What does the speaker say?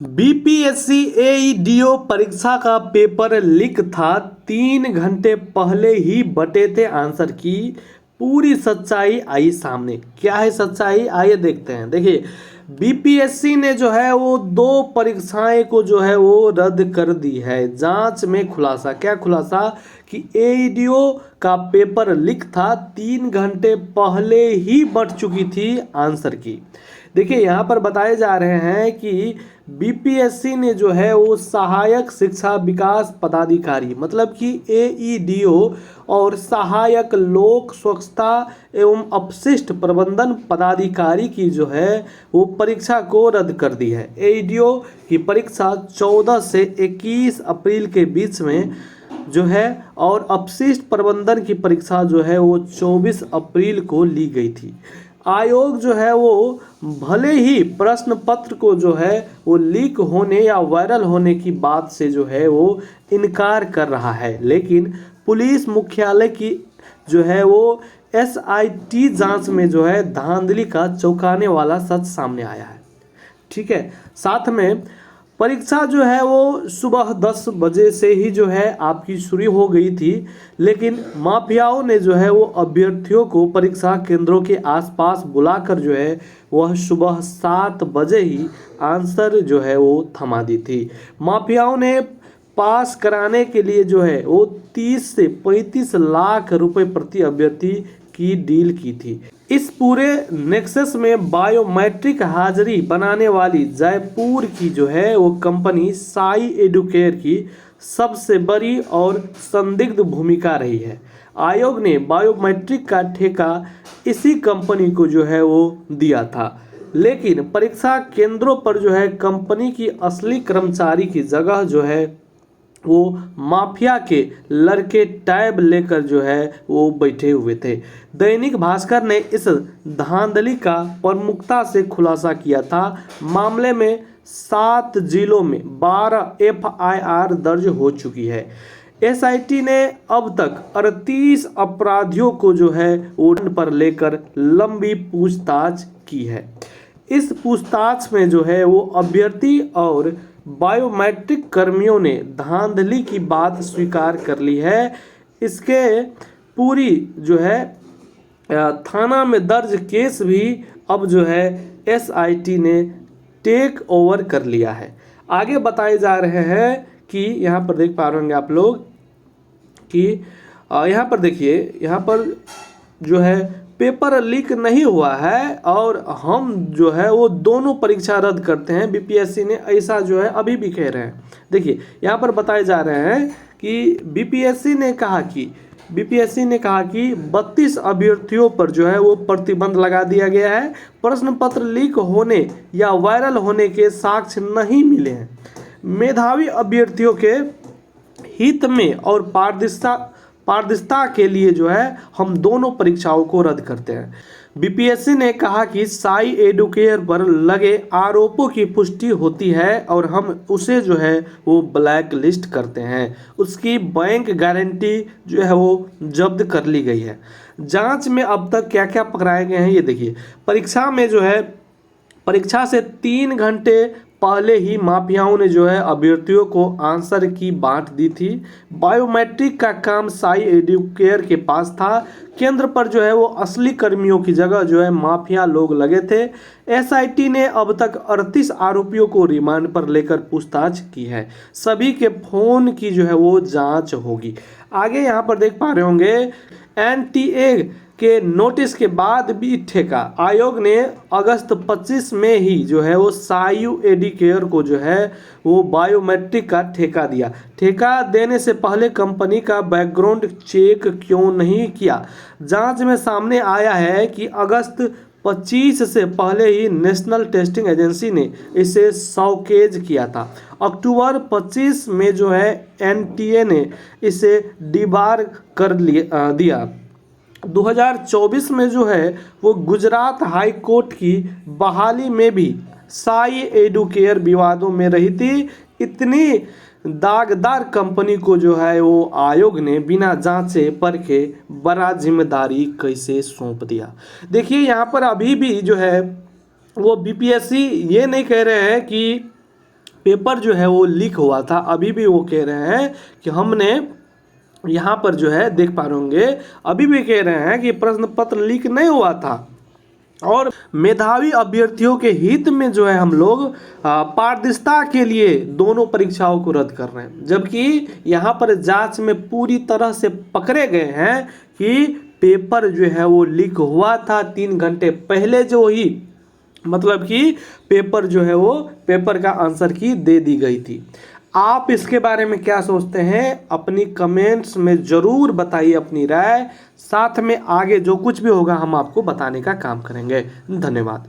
BPSC एईडीओ परीक्षा का paper leak था। 3 घंटे पहले ही बटे थे आंसर की। पूरी सच्चाई आई सामने। क्या है सच्चाई, आइए देखते हैं। देखिए, बीपीएससी ने जो है वो 2 परीक्षाएं को जो है वो रद्द कर दी है। जांच में खुलासा, क्या खुलासा कि एईडीओ का पेपर लीक था। 3 घंटे पहले ही बट चुकी थी आंसर की। देखिए, यहाँ पर बताए जा रहे हैं कि बीपीएससी ने जो है वो सहायक शिक्षा विकास पदाधिकारी मतलब कि एईडीओ और सहायक लोक स्वच्छता एवं अपशिष्ट प्रबंधन पदाधिकारी की जो है वो परीक्षा को रद्द कर दी है। एईडीओ की परीक्षा 14 से 21 अप्रैल के बीच में जो है और अपशिष्ट प्रबंधन की परीक्षा जो है वो 24 अप्रैल को ली गई थी। आयोग जो है वो भले ही प्रश्न पत्र को जो है वो लीक होने या वायरल होने की बात से जो है वो इनकार कर रहा है, लेकिन पुलिस मुख्यालय की जो है वो एसआईटी जांच में जो है धांधली का चौंकाने वाला सच सामने आया है। ठीक है, साथ में परीक्षा जो है वो सुबह 10 बजे से ही जो है आपकी शुरू हो गई थी, लेकिन माफियाओं ने जो है वो अभ्यर्थियों को परीक्षा केंद्रों के आसपास बुलाकर जो है वह सुबह 7 बजे ही आंसर जो है वो थमा दी थी। माफियाओं ने पास कराने के लिए जो है वो 30 से 35 लाख रुपए प्रति अभ्यर्थी की डील की थी। इस पूरे नेक्सस में बायोमेट्रिक हाजिरी बनाने वाली जयपुर की जो है वो कंपनी साई एडुकेयर की सबसे बड़ी और संदिग्ध भूमिका रही है। आयोग ने बायोमेट्रिक का ठेका इसी कंपनी को जो है वो दिया था, लेकिन परीक्षा केंद्रों पर जो है कंपनी की असली कर्मचारी की जगह जो है वो माफिया के लड़के टैब लेकर जो है वो बैठे हुए थे। दैनिक भास्कर ने इस धांधली का प्रमुखता से खुलासा किया था। मामले में 7 जिलों में 12 एफआईआर दर्ज हो चुकी है। एसआईटी ने अब तक 38 अपराधियों को जो है वो पर लेकर लंबी पूछताछ की है। इस पूछताछ में जो है वो अभ्यर्थी और बायोमेट्रिक कर्मियों ने धांधली की बात स्वीकार कर ली है। इसके पूरी जो है थाना में दर्ज केस भी अब जो है एसआईटी ने टेक ओवर कर लिया है। आगे बताए जा रहे हैं कि यहाँ पर देख पा रहे होंगे आप लोग कि यहाँ पर देखिए, यहाँ पर जो है पेपर लीक नहीं हुआ है और हम जो है वो दोनों परीक्षा रद्द करते हैं। बीपीएससी ने ऐसा जो है अभी भी कह रहे हैं। देखिए, यहाँ पर बताए जा रहे हैं कि बीपीएससी ने कहा कि 32 अभ्यर्थियों पर जो है वो प्रतिबंध लगा दिया गया है। प्रश्न पत्र लीक होने या वायरल होने के साक्ष्य नहीं मिले हैं। मेधावी अभ्यर्थियों के हित में और पारदर्शिता के लिए जो है हम दोनों परीक्षाओं को रद्द करते हैं। बीपीएससी ने कहा कि साई एडुकेयर पर लगे आरोपों की पुष्टि होती है और हम उसे जो है वो ब्लैक लिस्ट करते हैं। उसकी बैंक गारंटी जो है वो जब्त कर ली गई है। जांच में अब तक क्या क्या पकड़ाए गए हैं ये देखिए। परीक्षा में जो है परीक्षा से 3 घंटे पहले ही माफियाओं ने जो है अभ्यर्थियों को आंसर की बांट दी थी। बायोमेट्रिक का काम साई एडुकेयर के पास था। केंद्र पर जो है वो असली कर्मियों की जगह जो है माफिया लोग लगे थे। एसआईटी ने अब तक 38 आरोपियों को रिमांड पर लेकर पूछताछ की है। सभी के फोन की जो है वो जांच होगी। आगे यहाँ पर देख पा रहे होंगे, एनटीए के नोटिस के बाद भी ठेका। आयोग ने अगस्त 25 में ही जो है वो सायु एडुकेयर को जो है वो बायोमेट्रिक का ठेका दिया। ठेका देने से पहले कंपनी का बैकग्राउंड चेक क्यों नहीं किया? जांच में सामने आया है कि अगस्त 25 से पहले ही नेशनल टेस्टिंग एजेंसी ने इसे शौकेज किया था। अक्टूबर 25 में जो है एनटीए ने इसे डिबार कर दिया। 2024 में जो है वो गुजरात हाई कोर्ट की बहाली में भी साई एडुकेयर विवादों में रही थी। इतनी दागदार कंपनी को जो है वो आयोग ने बिना जांचे परखे बड़ा जिम्मेदारी कैसे सौंप दिया। देखिए, यहाँ पर अभी भी जो है वो बीपीएससी ये नहीं कह रहे हैं कि पेपर जो है वो लीक हुआ था। अभी भी वो कह रहे हैं कि हमने यहाँ पर जो है देख पा रहे होंगे, अभी भी कह रहे हैं कि प्रश्न पत्र लीक नहीं हुआ था और मेधावी अभ्यर्थियों के हित में जो है हम लोग पारदर्शिता के लिए दोनों परीक्षाओं को रद्द कर रहे हैं। जबकि यहाँ पर जांच में पूरी तरह से पकड़े गए हैं कि पेपर जो है वो लीक हुआ था 3 घंटे पहले, जो ही मतलब कि पेपर जो है वो पेपर का आंसर की दे दी गई थी। आप इसके बारे में क्या सोचते हैं अपनी कमेंट्स में ज़रूर बताइए अपनी राय। साथ में आगे जो कुछ भी होगा हम आपको बताने का काम करेंगे। धन्यवाद।